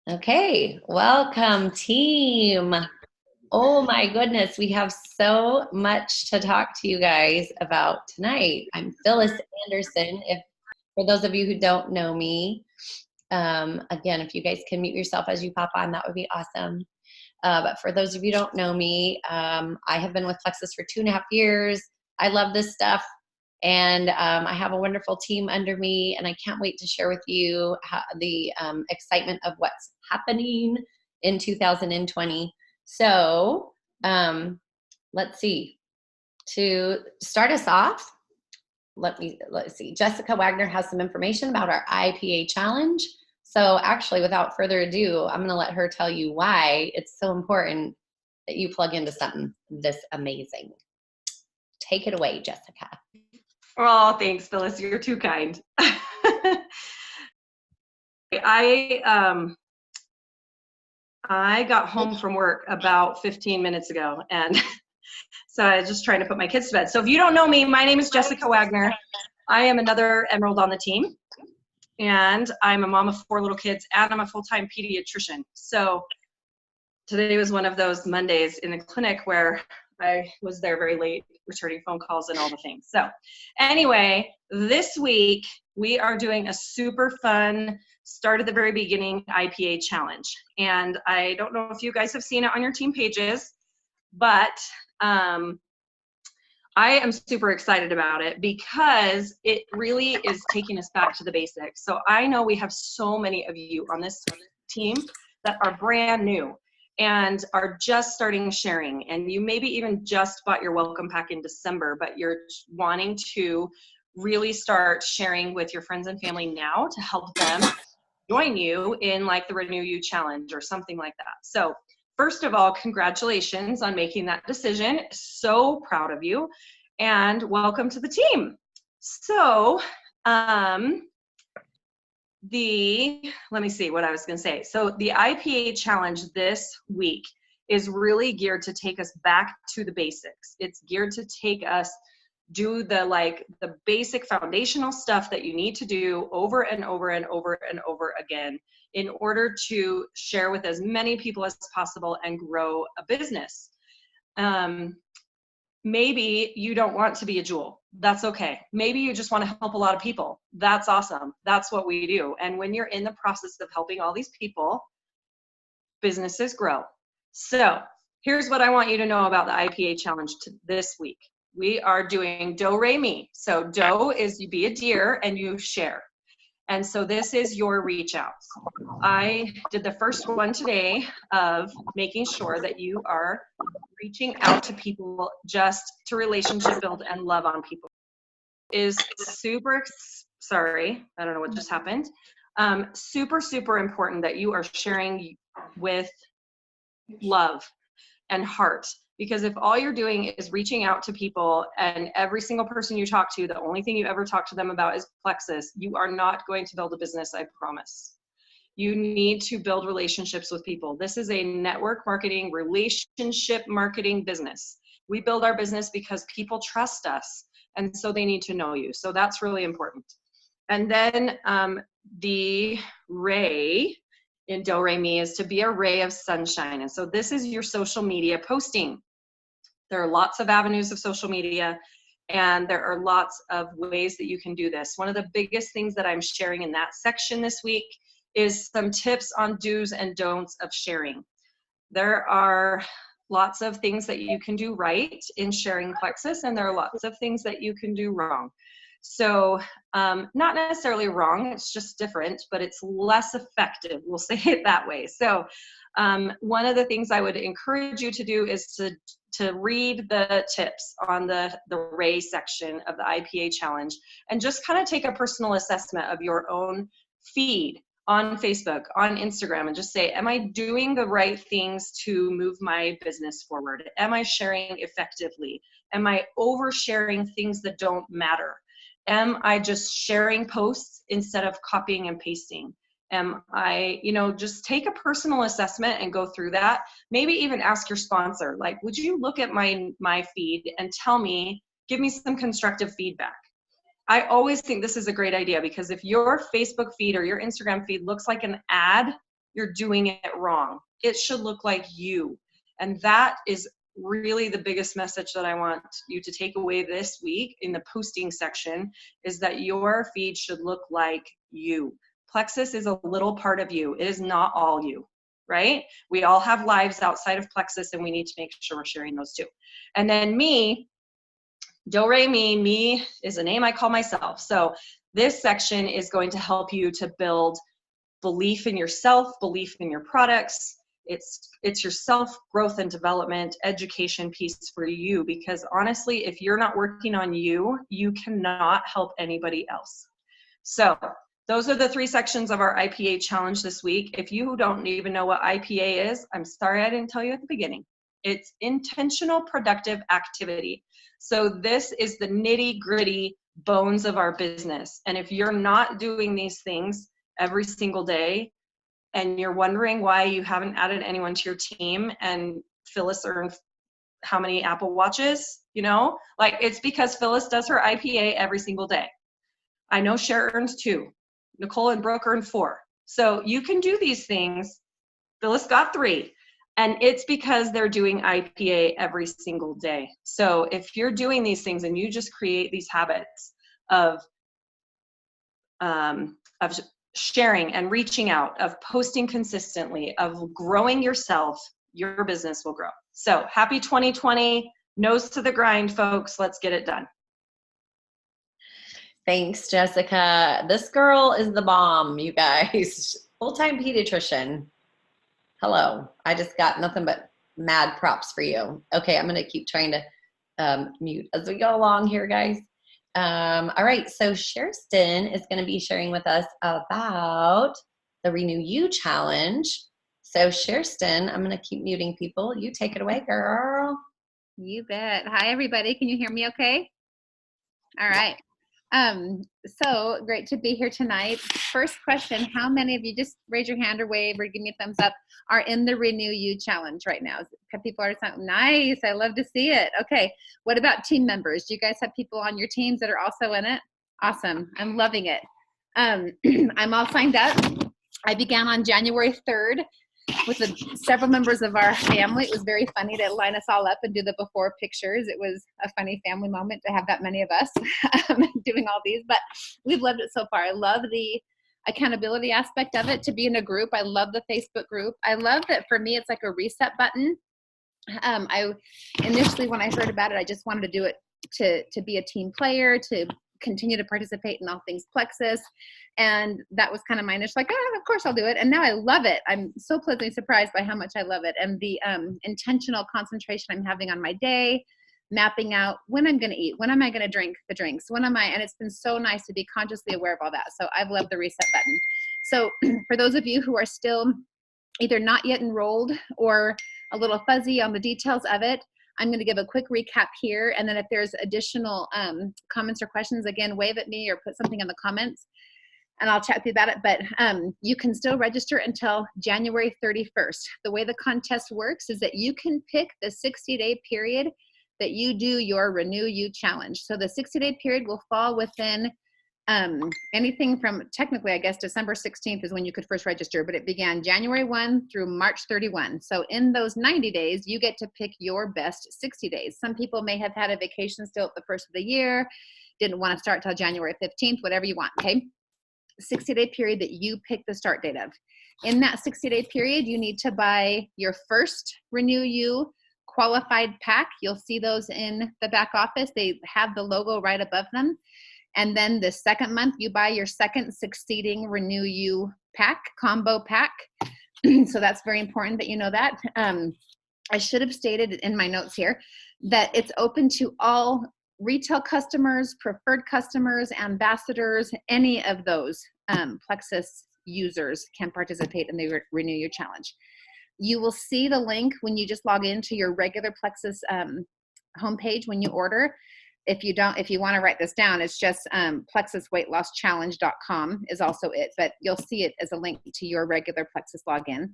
Okay, welcome team. Oh my goodness, we have so much to talk to you guys about tonight. I'm Phyllis Anderson. If for those of you who don't know me, again, if you guys can mute yourself as you pop on, that would be awesome. But for those of you who don't know me, I have been with Plexus for 2.5 years. I love this stuff. And I have a wonderful team under me, and I can't wait to share with you the excitement of what's happening in 2020. So let's see. To start us off, let's see. Jessica Wagner has some information about our IPA challenge. So actually, without further ado, I'm going to let her tell you why it's so important that you plug into something this amazing. Take it away, Jessica. Oh, thanks, Phyllis. You're too kind. I got home from work about 15 minutes ago, and so I was just trying to put my kids to bed. So if you don't know me, my name is Jessica Wagner. I am another Emerald on the team, and I'm a mom of 4 little kids, and I'm a full-time pediatrician. So today was one of those Mondays in the clinic where I was there very late, returning phone calls and all the things. So anyway, this week we are doing a super fun, start at the very beginning IPA challenge. And I don't know if you guys have seen it on your team pages, but I am super excited about it because it really is taking us back to the basics. So I know we have so many of you on this team that are brand new and are just starting sharing, and you maybe even just bought your welcome pack in December, but you're wanting to really start sharing with your friends and family now to help them join you in like the Renew You Challenge or something like that. So first of all, congratulations on making that decision. So proud of you, and welcome to the team. So let me see what I was going to say. So the IPA challenge this week is really geared to take us back to the basics. It's geared to take us do the basic foundational stuff that you need to do over and over and over and over again in order to share with as many people as possible and grow a business. Maybe you don't want to be a jewel. That's okay. Maybe you just want to help a lot of people. That's awesome. That's what we do. And when you're in the process of helping all these people, businesses grow. So here's what I want you to know about the IPA challenge this week. We are doing Do, Re, Mi. So Do is you be a deer and you share. And so this is your reach outs. I did the first one today of making sure that you are reaching out to people just to relationship build and love on people. Is super, sorry, I don't know what just happened. Super, super important that you are sharing with love and heart. Because if all you're doing is reaching out to people and every single person you talk to, the only thing you ever talk to them about is Plexus, you are not going to build a business, I promise. You need to build relationships with people. This is a network marketing, relationship marketing business. We build our business because people trust us, and so they need to know you. So that's really important. And then the ray in Do, Re, Mi is to be a ray of sunshine. And so this is your social media posting. There are lots of avenues of social media, and there are lots of ways that you can do this. One of the biggest things that I'm sharing in that section this week is some tips on do's and don'ts of sharing. There are lots of things that you can do right in sharing Plexus, and there are lots of things that you can do wrong. So not necessarily wrong, it's just different, but it's less effective, we'll say it that way. So one of the things I would encourage you to do is to read the tips on the Ray section of the IPA challenge and just kind of take a personal assessment of your own feed on Facebook, on Instagram, and just say, am I doing the right things to move my business forward? Am I sharing effectively? Am I oversharing things that don't matter? Am I just sharing posts instead of copying and pasting? Am I, just take a personal assessment and go through that. Maybe even ask your sponsor, like, would you look at my feed and tell me, give me some constructive feedback? I always think this is a great idea, because if your Facebook feed or your Instagram feed looks like an ad, you're doing it wrong. It should look like you. And that is really the biggest message that I want you to take away this week in the posting section, is that your feed should look like you. Plexus is a little part of you. It is not all you, right? We all have lives outside of Plexus, and we need to make sure we're sharing those too. And then me, do re mi, me is a name I call myself. So this section is going to help you to build belief in yourself, belief in your products. It's your self growth and development education piece for you, because honestly, if you're not working on you, you cannot help anybody else. So those are the 3 sections of our IPA challenge this week. If you don't even know what IPA is, I'm sorry I didn't tell you at the beginning. It's intentional productive activity. So this is the nitty gritty bones of our business. And if you're not doing these things every single day, and you're wondering why you haven't added anyone to your team, and Phyllis earned how many Apple Watches, like, it's because Phyllis does her IPA every single day. I know Cher earns 2. Nicole and Brooke earn 4. So you can do these things. Phyllis got 3. And it's because they're doing IPA every single day. So if you're doing these things and you just create these habits of sharing and reaching out, of posting consistently, of growing yourself, your business will grow. So happy 2020, nose to the grind, folks. Let's get it done. Thanks, Jessica. This girl is the bomb, you guys. Full-time pediatrician. Hello. I just got nothing but mad props for you. Okay, I'm going to keep trying to mute as we go along here, guys. All right, so Sherston is going to be sharing with us about the Renew You Challenge. So Sherston, I'm going to keep muting people. You take it away, girl. You bet. Hi, everybody. Can you hear me okay? All right. So great to be here tonight. First question, how many of you, just raise your hand or wave or give me a thumbs up, are in the Renew You Challenge right now? People are saying, nice, I love to see it. Okay, what about team members? Do you guys have people on your teams that are also in it? Awesome, I'm loving it. I'm all signed up. I began on January 3rd with several members of our family. It was very funny to line us all up and do the before pictures. It was a funny family moment to have that many of us doing all these, but we've loved it so far. I love the accountability aspect of it, to be in a group. I love the Facebook group. I love that for me, it's like a reset button. I initially, when I heard about it, I just wanted to do it to be a team player, to continue to participate in all things Plexus. And that was kind of my initial, like, oh, of course I'll do it. And now I love it. I'm so pleasantly surprised by how much I love it. And the intentional concentration I'm having on my day, mapping out when I'm going to eat, when am I going to drink the drinks, and it's been so nice to be consciously aware of all that. So I've loved the reset button. So for those of you who are still either not yet enrolled or a little fuzzy on the details of it, I'm going to give a quick recap here, and then if there's additional comments or questions, again, wave at me or put something in the comments, and I'll chat with you about it. But you can still register until January 31st. The way the contest works is that you can pick the 60-day period that you do your Renew You Challenge. So the 60-day period will fall within anything from, technically, I guess, December 16th is when you could first register, but it began January 1 through March 31. So in those 90 days, you get to pick your best 60 days. Some people may have had a vacation still at the first of the year, didn't want to start till January 15th, whatever you want, okay? 60-day period that you pick the start date of. In that 60-day period, you need to buy your first Renew You qualified pack. You'll see those in the back office. They have the logo right above them. And then the second month, you buy your second succeeding Renew You pack, combo pack. So that's very important that you know that. I should have stated in my notes here that it's open to all retail customers, preferred customers, ambassadors, any of those Plexus users can participate in the Renew Your Challenge. You will see the link when you just log into your regular Plexus homepage when you order. If you want to write this down, it's just plexusweightlosschallenge.com is also it, but you'll see it as a link to your regular Plexus login.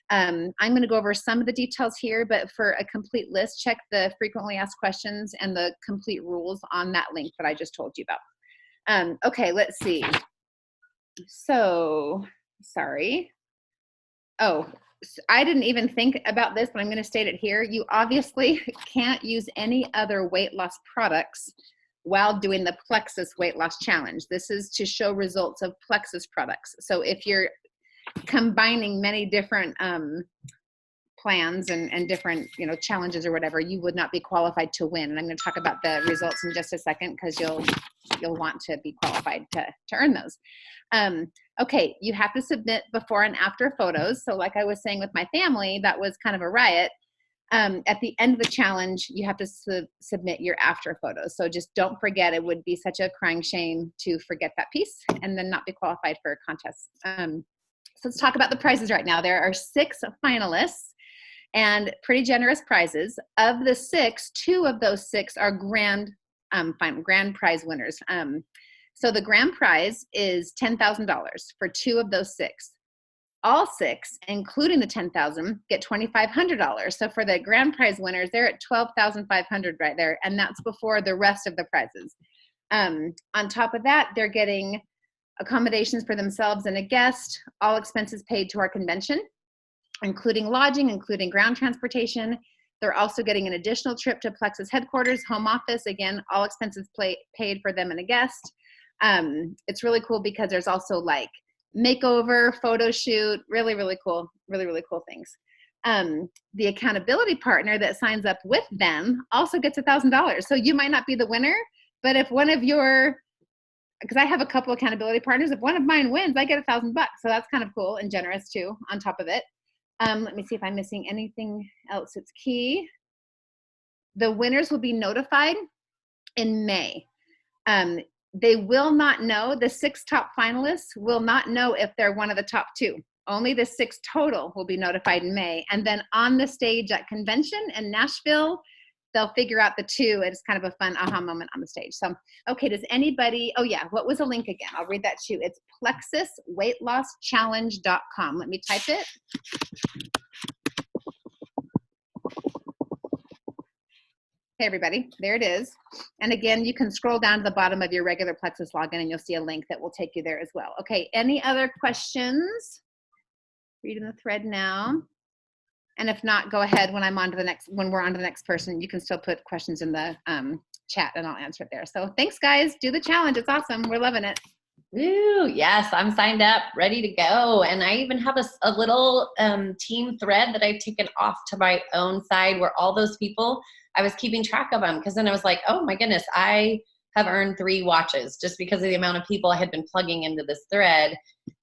I'm going to go over some of the details here, but for a complete list, check the frequently asked questions and the complete rules on that link that I just told you about. Okay, let's see. So, sorry. Oh, I didn't even think about this, but I'm going to state it here. You obviously can't use any other weight loss products while doing the Plexus weight loss challenge. This is to show results of Plexus products. So if you're combining many different plans and different, challenges or whatever, you would not be qualified to win. And I'm going to talk about the results in just a second, because you'll want to be qualified to earn those. Okay, you have to submit before and after photos. So like I was saying with my family, that was kind of a riot. At the end of the challenge, you have to submit your after photos. So just don't forget, it would be such a crying shame to forget that piece and then not be qualified for a contest. So let's talk about the prizes right now. There are 6 finalists and pretty generous prizes. Of the 6, 2 of those 6 are grand prize winners. So the grand prize is $10,000 for 2 of those 6. All 6, including the $10,000, get $2,500. So for the grand prize winners, they're at $12,500 right there, and that's before the rest of the prizes. On top of that, they're getting accommodations for themselves and a guest, all expenses paid to our convention, including lodging, including ground transportation. They're also getting an additional trip to Plexus headquarters, home office, again, all expenses paid for them and a guest. It's really cool because there's also like makeover, photo shoot, really, really cool things. The accountability partner that signs up with them also gets $1,000. So you might not be the winner, but if one of because I have a couple accountability partners, if one of mine wins, I get $1,000. So that's kind of cool and generous too, on top of it. Let me see if I'm missing anything else that's key. The winners will be notified in May. They will not know, the 6 top finalists will not know if they're one of the top 2. Only the 6 total will be notified in May. And then on the stage at convention in Nashville, they'll figure out the 2. It's kind of a fun aha moment on the stage. So, okay, does anybody, oh yeah, what was the link again? I'll read that to you. It's plexusweightlosschallenge.com. Let me type it. Hey everybody, there it is. And again, you can scroll down to the bottom of your regular Plexus login and you'll see a link that will take you there as well. Okay, any other questions? Reading the thread now. And if not, go ahead when we're on to the next person. You can still put questions in the chat and I'll answer it there. So thanks guys, do the challenge. It's awesome, we're loving it. Ooh, yes, I'm signed up, ready to go. And I even have a little team thread that I've taken off to my own side where all those people, I was keeping track of them, because then I was like, oh my goodness, I have earned 3 watches just because of the amount of people I had been plugging into this thread.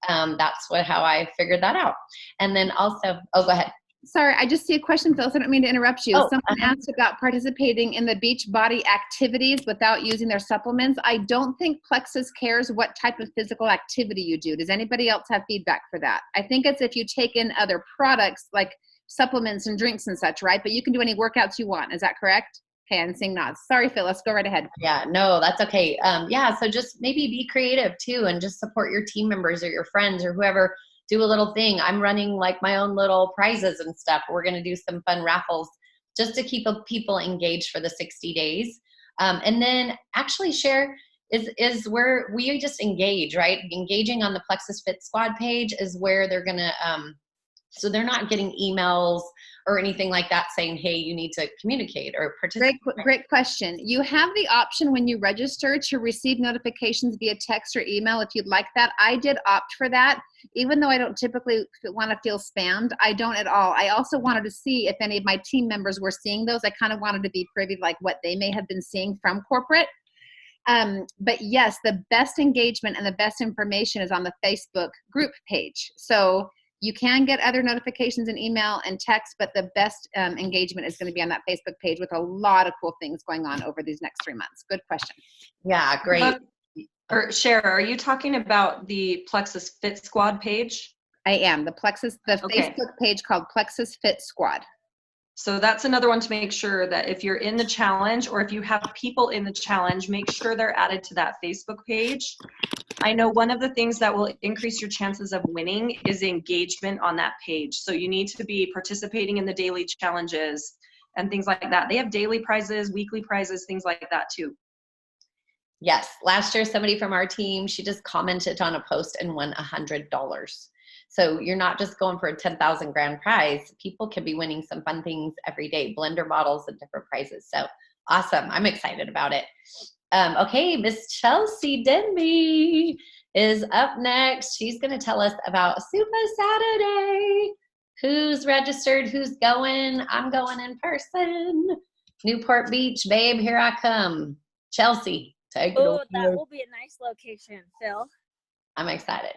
That's how I figured that out. And then also, oh, go ahead. Sorry, I just see a question, Phyllis. I don't mean to interrupt you. Someone asked about participating in the beach body activities without using their supplements. I don't think Plexus cares what type of physical activity you do. Does anybody else have feedback for that? I think it's if you take in other products like supplements and drinks and such, right? But you can do any workouts you want. Is that correct? Okay, I'm seeing nods. Sorry, Phyllis, go right ahead. Yeah, no, that's okay. Yeah, so just maybe be creative too and just support your team members or your friends or whoever. Do a little thing. I'm running like my own little prizes and stuff. We're going to do some fun raffles just to keep people engaged for the 60 days. And then actually share is where we just engage, right? Engaging on the Plexus Fit Squad page is where they're going to, so they're not getting emails or anything like that saying, hey, you need to communicate or participate. Great question. You have the option when you register to receive notifications via text or email if you'd like that. I did opt for that. Even though I don't typically want to feel spammed, I don't at all. I also wanted to see if any of my team members were seeing those. I kind of wanted to be privy to like what they may have been seeing from corporate. But yes, the best engagement and the best information is on the Facebook group page. So you can get other notifications in email and text, but the best engagement is going to be on that Facebook page with a lot of cool things going on over these next 3 months. Good question. Yeah, great. Or Cher, are you talking about the Plexus Fit Squad page? I am. The Facebook page called Plexus Fit Squad. So that's another one to make sure that if you're in the challenge or if you have people in the challenge, make sure they're added to that Facebook page. I know one of the things that will increase your chances of winning is engagement on that page. So you need to be participating in the daily challenges and things like that. They have daily prizes, weekly prizes, things like that too. Yes. Last year, somebody from our team, she just commented on a post and won $100. So you're not just going for a 10,000 grand prize. People could be winning some fun things every day, blender bottles and different prizes. So awesome. I'm excited about it. Okay, Miss Chelsea Denby is up next. She's going to tell us about Super Saturday. Who's registered? Who's going? I'm going in person. Newport Beach, babe, here I come. Chelsea, take it away. That will be a nice location, Phil. I'm excited.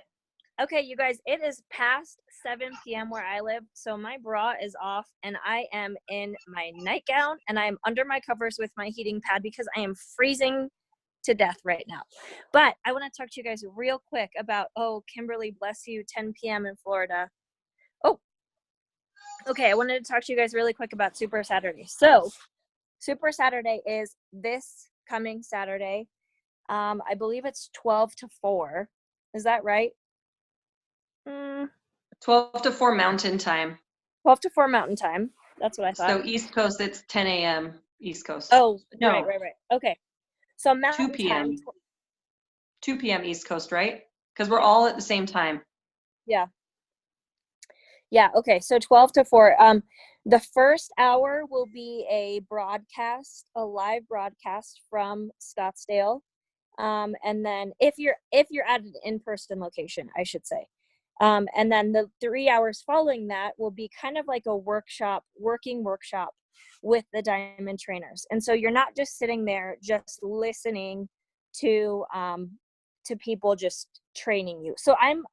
Okay, you guys, it is past 7 p.m. where I live, so my bra is off, and I am in my nightgown, and I am under my covers with my heating pad because I am freezing to death right now. But I want to talk to you guys real quick about, Kimberly, bless you, 10 p.m. in Florida. Okay, I wanted to talk to you guys really quick about Super Saturday. So, Super Saturday is this coming Saturday. I believe it's 12 to 4. Is that right? 12 to 4 Mountain Time. 12 to 4 Mountain Time. That's what I thought. So East Coast, it's 10 a.m. East Coast. Oh, no. Right. Okay. So Mountain 2 p.m. Time. 2 p.m. East Coast, right? Because we're all at the same time. Yeah, okay, so 12 to 4. The first hour will be a live broadcast from Scottsdale. And then if you're at an in-person location, I should say. And then the 3 hours following that will be kind of like a working workshop with the diamond trainers. And so you're not just sitting there just listening to people just training you. So I'm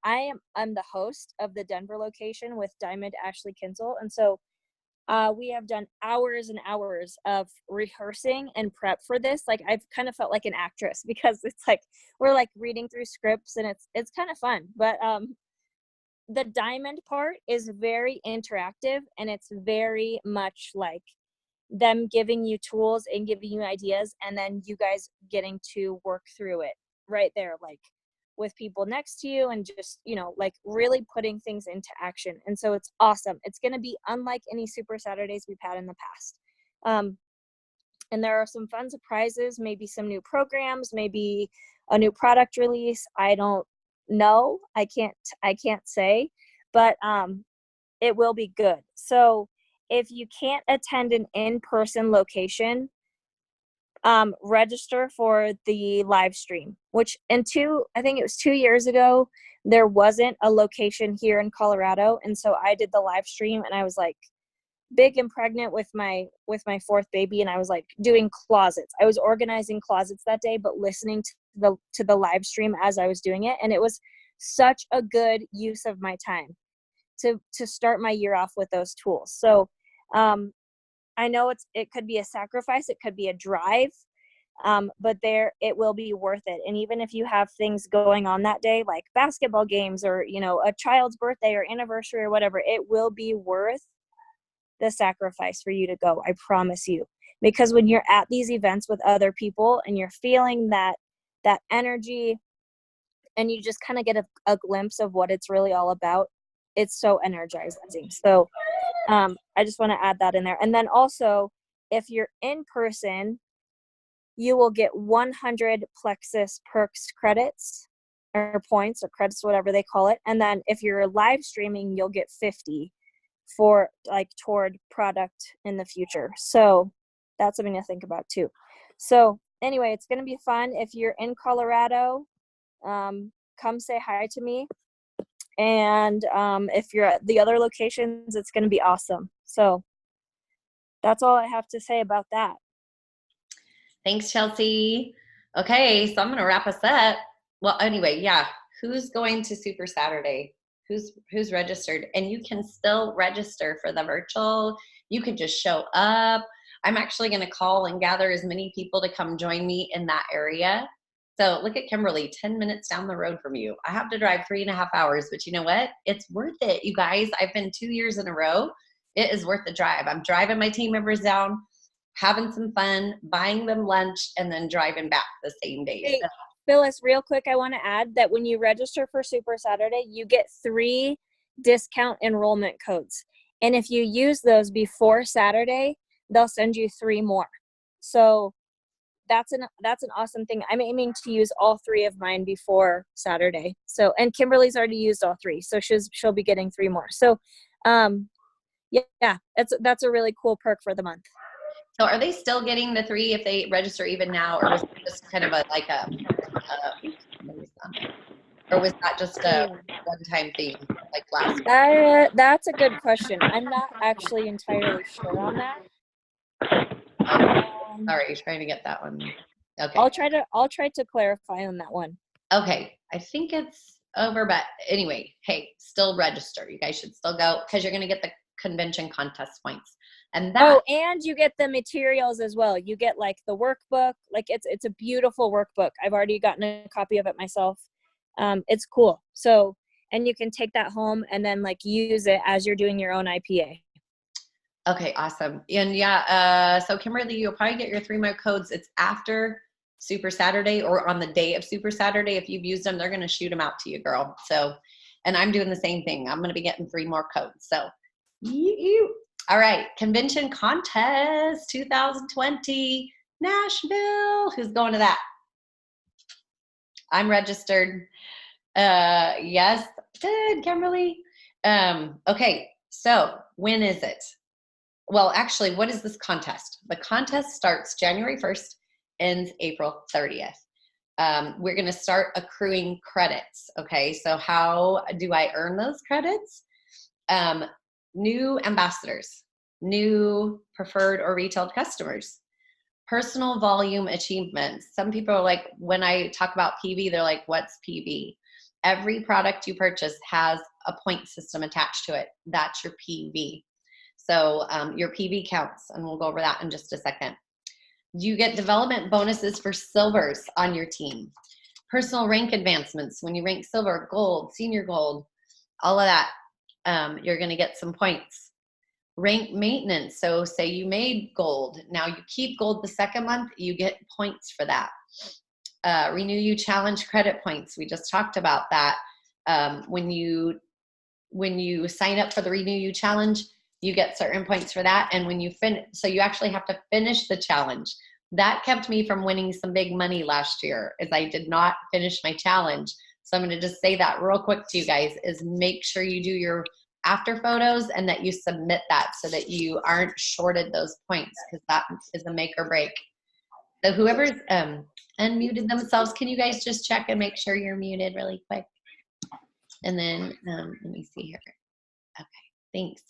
the host of the Denver location with Diamond Ashley Kinsel. And so we have done hours and hours of rehearsing and prep for this. Like I've kind of felt like an actress because it's like we're like reading through scripts and it's kind of fun. But the diamond part is very interactive, and it's very much like them giving you tools and giving you ideas, and then you guys getting to work through it right there, like with people next to you, and just, like really putting things into action. And so it's awesome. It's going to be unlike any Super Saturdays we've had in the past. And there are some fun surprises, maybe some new programs, maybe a new product release. I don't know. I can't say, but it will be good. So if you can't attend an in-person location, register for the live stream, which I think it was 2 years ago, there wasn't a location here in Colorado. And so I did the live stream, and I was like big and pregnant with my fourth baby. And I was like doing closets. I was organizing closets that day, but listening to the live stream as I was doing it. And it was such a good use of my time to start my year off with those tools. So, I know it could be a sacrifice, it could be a drive, but it will be worth it. And even if you have things going on that day, like basketball games or, a child's birthday or anniversary or whatever, it will be worth the sacrifice for you to go. I promise you. Because when you're at these events with other people and you're feeling that energy, and you just kind of get a glimpse of what it's really all about, it's so energizing. So, I just want to add that in there. And then also, if you're in person, you will get 100 Plexus Perks credits or points or credits, whatever they call it. And then if you're live streaming, you'll get 50 for toward product in the future. So that's something to think about too. So anyway, it's going to be fun. If you're in Colorado, come say hi to me. And if you're at the other locations, it's going to be awesome. So that's all I have to say about that. Thanks, Chelsea. Okay, so I'm going to wrap us up. Well, anyway, yeah. Who's going to Super Saturday? Who's registered? And you can still register for the virtual. You can just show up. I'm actually going to call and gather as many people to come join me in that area. So look at Kimberly, 10 minutes down the road from you. I have to drive 3.5 hours, but you know what? It's worth it, you guys. I've been 2 years in a row. It is worth the drive. I'm driving my team members down, having some fun, buying them lunch, and then driving back the same day. Hey, Phyllis, real quick, I want to add that when you register for Super Saturday, you get 3 discount enrollment codes. And if you use those before Saturday, they'll send you 3 more. So that's an awesome thing. I'm aiming to use all 3 of mine before Saturday. So, and Kimberly's already used all 3, so she'll be getting 3 more. So, yeah, that's a really cool perk for the month. So are they still getting the 3 if they register even now, or was it just kind of or was that just a one-time thing like last week? That's a good question. I'm not actually entirely sure on that. Sorry, trying to get that one. Okay. I'll try to clarify on that one. Okay, I think it's over, but anyway, hey, still register. You guys should still go because you're going to get the convention contest points. And that and you get the materials as well. You get like the workbook. Like it's a beautiful workbook. I've already gotten a copy of it myself. It's cool. So, and you can take that home and then like use it as you're doing your own IPA. Okay, awesome. And so Kimberly, you'll probably get your 3 more codes. It's after Super Saturday or on the day of Super Saturday. If you've used them, they're going to shoot them out to you, girl. So, and I'm doing the same thing. I'm going to be getting 3 more codes. So, all right. Convention contest 2020 Nashville. Who's going to that? I'm registered. Yes. Good, Kimberly. Okay. So when is it? Well, actually, what is this contest? The contest starts January 1st, ends April 30th. We're going to start accruing credits. Okay, so how do I earn those credits? New ambassadors, new preferred or retailed customers, personal volume achievements. Some people are like, when I talk about PV, they're like, what's PV? Every product you purchase has a point system attached to it. That's your PV. So your PV counts, and we'll go over that in just a second. You get development bonuses for silvers on your team. Personal rank advancements. When you rank silver, gold, senior gold, all of that, you're going to get some points. Rank maintenance. So say you made gold. Now you keep gold the second month, you get points for that. Renew You Challenge credit points. We just talked about that. When you sign up for the Renew You Challenge, you get certain points for that. And when you so you actually have to finish the challenge. That kept me from winning some big money last year, is I did not finish my challenge. So I'm going to just say that real quick to you guys, is make sure you do your after photos and that you submit that so that you aren't shorted those points, because that is a make or break. So whoever's unmuted themselves, can you guys just check and make sure you're muted really quick? And then let me see here. Okay, thanks.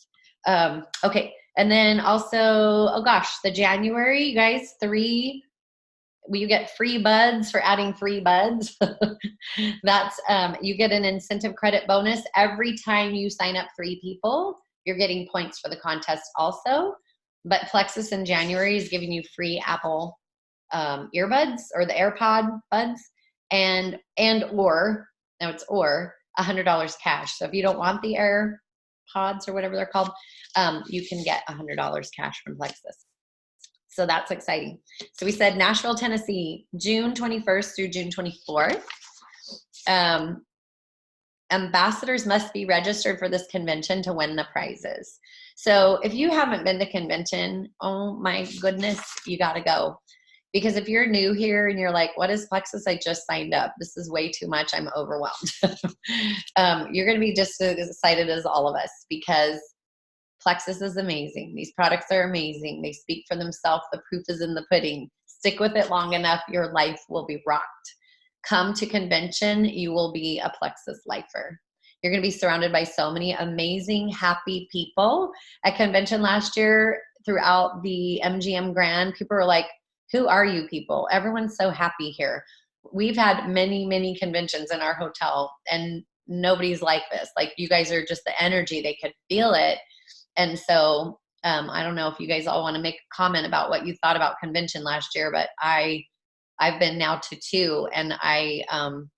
Okay, and then also, oh gosh, the January, you guys, you get free buds for adding 3 buds. That's, you get an incentive credit bonus every time you sign up 3 people. You're getting points for the contest also. But Plexus in January is giving you free Apple earbuds, or the AirPod buds, and or $100 cash. So if you don't want the AirPods or whatever they're called, you can get $100 cash from Plexus. So that's exciting. So we said Nashville, Tennessee, June 21st through June 24th. Ambassadors must be registered for this convention to win the prizes. So if you haven't been to convention, oh my goodness, you got to go. Because if you're new here and you're like, what is Plexus? I just signed up. This is way too much. I'm overwhelmed. You're going to be just as excited as all of us, because Plexus is amazing. These products are amazing. They speak for themselves. The proof is in the pudding. Stick with it long enough, your life will be rocked. Come to convention, you will be a Plexus lifer. You're going to be surrounded by so many amazing, happy people. At convention last year, throughout the MGM Grand, people were like, who are you people? Everyone's so happy here. We've had many, many conventions in our hotel, and nobody's like this. Like, you guys are just the energy. They could feel it. And so I don't know if you guys all want to make a comment about what you thought about convention last year, but I've been now to 2, and I'm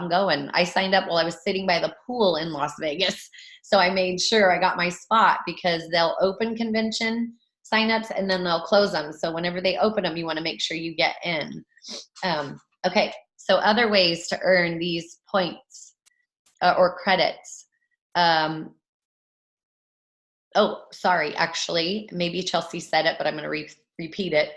going. I signed up while I was sitting by the pool in Las Vegas. So I made sure I got my spot, because they'll open convention signups and then they'll close them. So whenever they open them, you want to make sure you get in. Okay, so other ways to earn these points or credits. Oh, sorry, actually, maybe Chelsea said it, but I'm going to repeat it.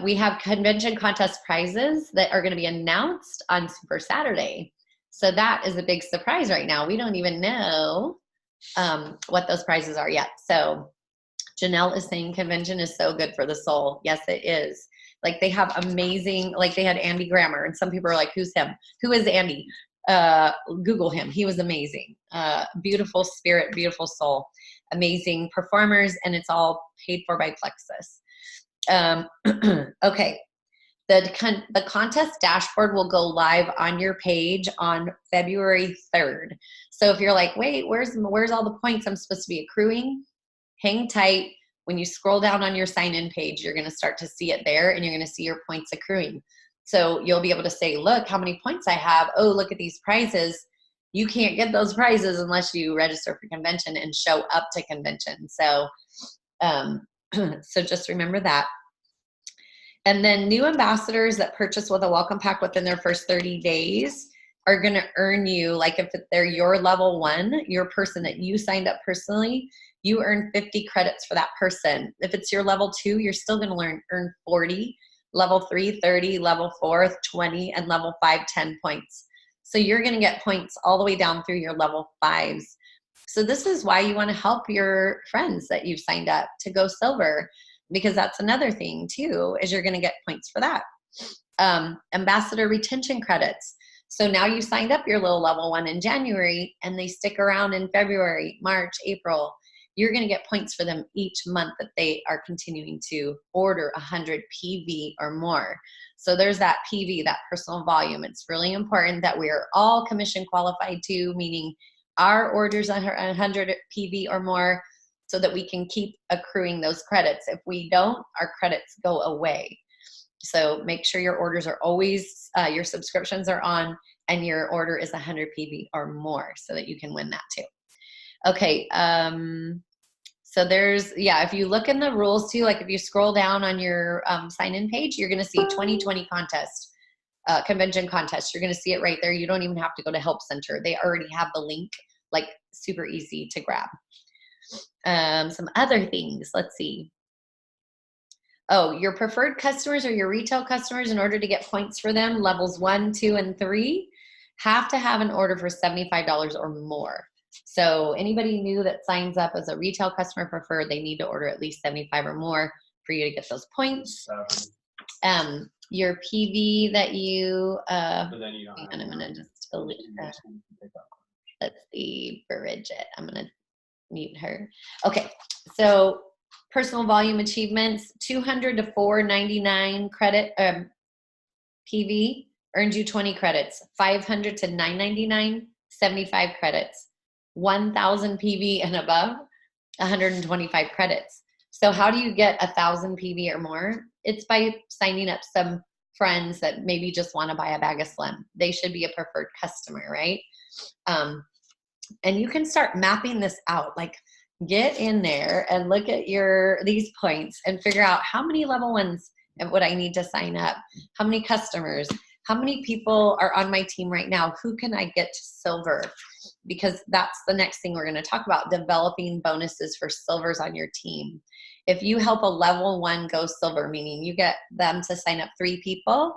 we have convention contest prizes that are going to be announced on Super Saturday. So that is a big surprise right now. We don't even know what those prizes are yet. So Janelle is saying convention is so good for the soul. Yes, it is. Like they have amazing, like they had Andy Grammer, and some people are like, who's him? Who is Andy? Google him. He was amazing. Beautiful spirit, beautiful soul, amazing performers, and it's all paid for by Plexus. Okay. The contest dashboard will go live on your page on February 3rd. So if you're like, wait, where's all the points I'm supposed to be accruing? Hang tight. When you scroll down on your sign-in page, you're going to start to see it there, and you're going to see your points accruing. So you'll be able to say, look how many points I have. Oh, look at these prizes. You can't get those prizes unless you register for convention and show up to convention. So, so just remember that. And then new ambassadors that purchase with a welcome pack within their first 30 days are going to earn you, like if they're your level 1, your person that you signed up personally, you earn 50 credits for that person. If it's your level 2, you're still going to earn 40, level 3, 30, level 4, 20, and level 5, 10 points. So you're going to get points all the way down through your level 5s. So this is why you want to help your friends that you've signed up to go silver, because that's another thing too, is you're going to get points for that. Ambassador retention credits. So now you signed up your little level 1 in January, and they stick around in February, March, April. You're going to get points for them each month that they are continuing to order 100 PV or more. So there's that PV, that personal volume. It's really important that we are all commission qualified too, meaning our orders are 100 PV or more, so that we can keep accruing those credits. If we don't, our credits go away. So make sure your orders are always, your subscriptions are on, and your order is 100 PV or more, so that you can win that too. Okay, so there's, if you look in the rules too, like if you scroll down on your sign-in page, you're gonna see 2020 contest, convention contest. You're gonna see it right there. You don't even have to go to Help Center. They already have the link, like super easy to grab. Some other things, let's see. Oh, your preferred customers or your retail customers, in order to get points for them, levels 1, 2, and 3, have to have an order for $75 or more. So anybody new that signs up as a retail customer preferred, they need to order at least 75 or more for you to get those points. Your PV that you, hang on, I'm gonna just delete that. Let's see, Bridget, I'm gonna mute her. Okay, so personal volume achievements, 200 to 499 credit PV earns you 20 credits. 500 to 999, 75 credits. 1,000 PV and above, 125 credits. So how do you get 1,000 PV or more? It's by signing up some friends that maybe just want to buy a bag of Slim. They should be a preferred customer, right? And you can start mapping this out. Like, get in there and look at these points and figure out how many level 1s would I need to sign up? How many customers? How many people are on my team right now? Who can I get to silver? Because that's the next thing we're going to talk about, developing bonuses for silvers on your team. If you help a level 1 go silver, meaning you get them to sign up 3 people,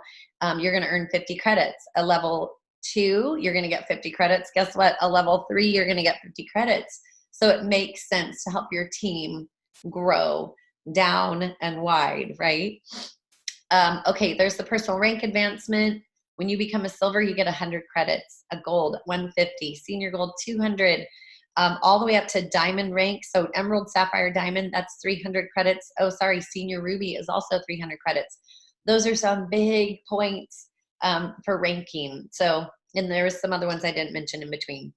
you're going to earn 50 credits. A level 2, you're going to get 50 credits. Guess what? A level 3, you're going to get 50 credits. So it makes sense to help your team grow down and wide, right? Okay, there's the personal rank advancement. When you become a silver, you get 100 credits, a gold, 150, senior gold, 200, all the way up to diamond rank. So emerald, sapphire, diamond, that's 300 credits. Oh, sorry, senior ruby is also 300 credits. Those are some big points for ranking. So, and there's some other ones I didn't mention in between.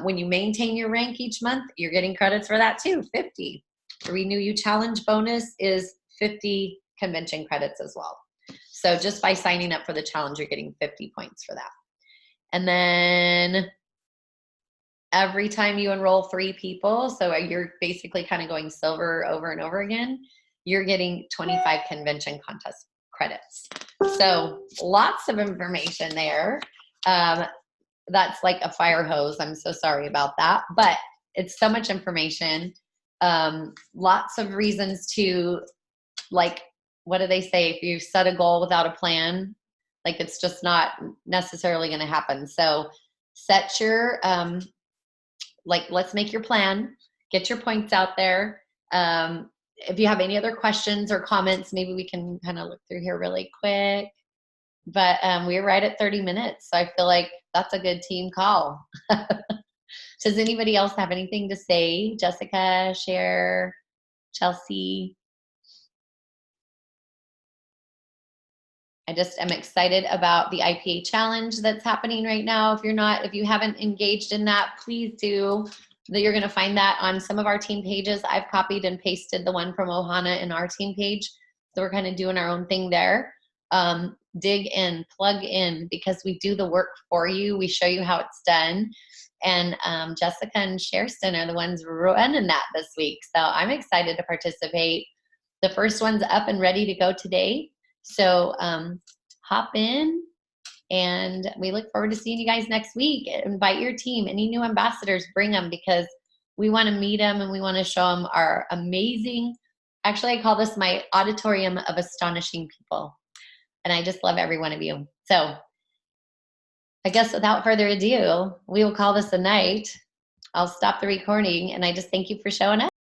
When you maintain your rank each month, you're getting credits for that too, 50. The Renew You Challenge bonus is 50 convention credits as well. So just by signing up for the challenge, you're getting 50 points for that. And then every time you enroll 3 people, so you're basically kind of going silver over and over again, you're getting 25 convention contest credits. So lots of information there. That's like a fire hose. I'm so sorry about that, but it's so much information. Lots of reasons to like what do they say? If you set a goal without a plan, like it's just not necessarily going to happen. So set your, like, let's make your plan, get your points out there. If you have any other questions or comments, maybe we can kind of look through here really quick. But we're right at 30 minutes. So I feel like that's a good team call. Does anybody else have anything to say? Jessica, Cher, Chelsea? I just am excited about the IPA challenge that's happening right now. If you haven't engaged in that, please do. That you're going to find that on some of our team pages. I've copied and pasted the one from Ohana in our team page. So we're kind of doing our own thing there. Dig in, plug in, because we do the work for you. We show you how it's done. And Jessica and Sherston are the ones running that this week. So I'm excited to participate. The first one's up and ready to go today. So hop in, and we look forward to seeing you guys next week. Invite your team. Any new ambassadors, bring them, because we want to meet them and we want to show them our amazing, actually I call this my auditorium of astonishing people. And I just love every one of you. So I guess without further ado, we will call this a night. I'll stop the recording, and I just thank you for showing up.